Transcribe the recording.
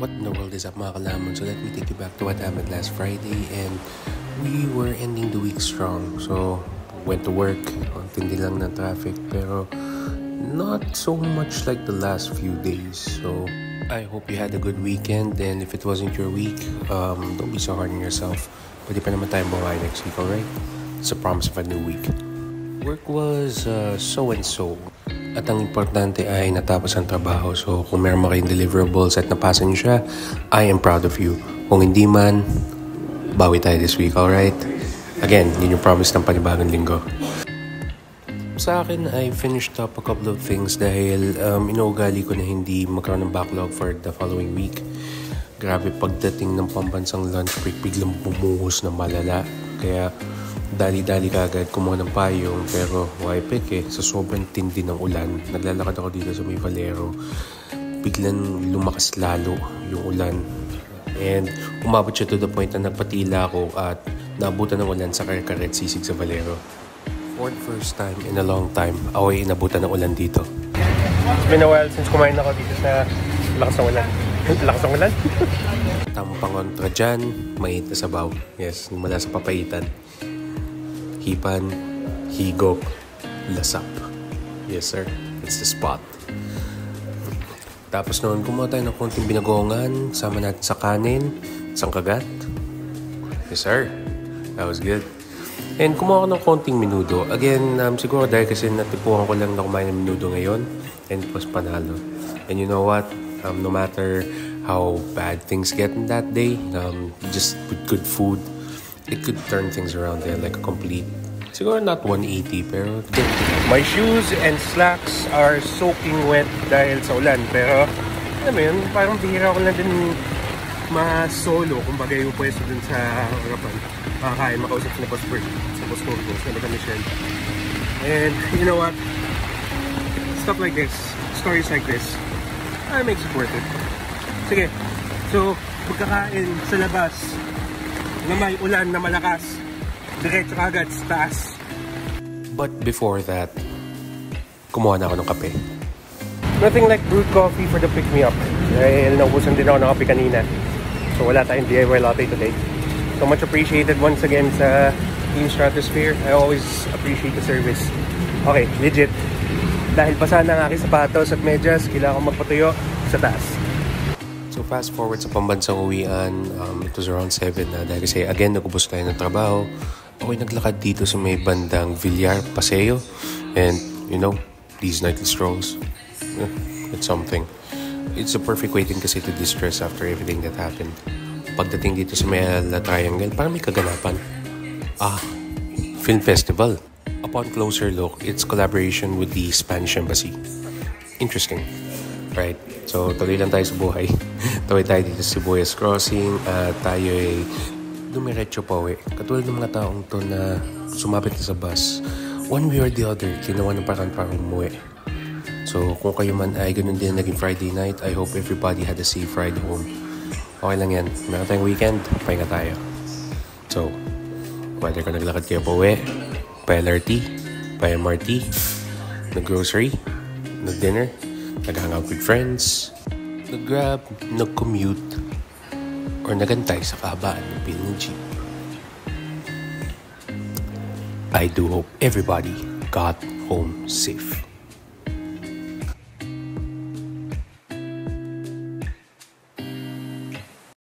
What in the world is up mga kalaman? So let me take you back to what happened last Friday, and we were ending the week strong. So went to work, ang tindi lang ng traffic, pero not so much like the last few days. So I hope you had a good weekend, and if it wasn't your week, don't be so hard on yourself. Pwede pa naman tayong buhay next week, alright? It's a promise of a new week. Work was so-and-so. At ang importante ay natapos ang trabaho. So kung meron mo kayong deliverables at napasa niyo siya, I am proud of you. Kung hindi man, bawi tayo this week, alright? Again, yun yung promise ng panibagong linggo. Sa akin, I finished up a couple of things dahil inuugali ko na hindi magkaroon ng backlog for the following week. Grabe, pagdating ng pambansang lunch break, biglang bumuhos na malala. Kaya dali-dali kagad kumuha ng payong, pero why pick sa sobrang tindi ng ulan. Naglalakad ako dito sa may Valero, biglang lumakas lalo yung ulan, and umabot siya to the point na nagpatila ako at naabutan ng ulan sa karkaret sisig sa Valero. For the first time in a long time, ako ay inabutan ng ulan dito. It's been a while since kumain ako dito sa lakas ng ulan. Lakas ng ulan? Tamang pangontra dyan, mainit na sabaw. Yes, mula sa papaitan. Hipan, higop, lasap. Yes sir, it's the spot. Tapos noon, kumuha tayo ng konting binagongan, sama natin sa kanin, isang kagat. Yes sir, that was good. And kumuha ko ng konting menudo. Again, siguro dahil kasi natipuhan ko lang na kumain ng menudo ngayon, and it was panalo. And you know what, no matter how bad things get in that day, just with good food, it could turn things around there like a complete, siguro not 180, pero good. My shoes and slacks are soaking wet dahil sa ulan, pero alam mo yun, parang bihira ko lang din ma-solo, kumbaga yung pwesto dun sa harapan. Makakain, makausap sa Boss Bert, sa Boss Corpus, sa Mega Michelle. And you know what? Stuff like this, stories like this, makes it worth it. Sige, so pagkakain sa labas na may ulan na malakas, diretso agad sa taas. But before that, kumuha na ako ng kape. Nothing like brewed coffee for the pick-me-up. Dahil naubusan din ako ng kape kanina. So wala tayong DIY latte today. So much appreciated once again sa Team Stratosphere. I always appreciate the service. Okay, legit. Dahil basa na ang aking sapatos at medyas, kailangan kong magpatuyo sa taas. So fast forward sa pambansang uwian, it was around 7 na dahil kasi again nagubos tayo ng trabaho. Ako'y naglakad dito sa may bandang Villar, Paseo, and you know, these nightly strolls, it's something. It's a perfect way din kasi to distress after everything that happened. Pagdating dito sa may La Triangle, parang may kaganapan. Film festival. Upon closer look, it's collaboration with the Spanish Embassy. Interesting, right? So, tuloy lang tayo sa buhay. Tawid tayo dito sa Sibuyas Crossing at tayo ay dumiretso pa uwi. Katulad ng mga taong to na sumabit na sa bus, one way or the other, ginawa ng parang umuwi. So, kung kayo man ay ganun din naging Friday night, I hope everybody had a safe ride home. Okay lang yan. Meron tayong weekend, pahinga tayo. So, whether ka naglakad kayo pa uwi, pa-LRT, pa-MRT, nag-grocery, nag-dinner, nag-hangout with friends, nag-grab, nag-commute, or nagantay sa kahabaan ng pila ng jeep. I do hope everybody got home safe.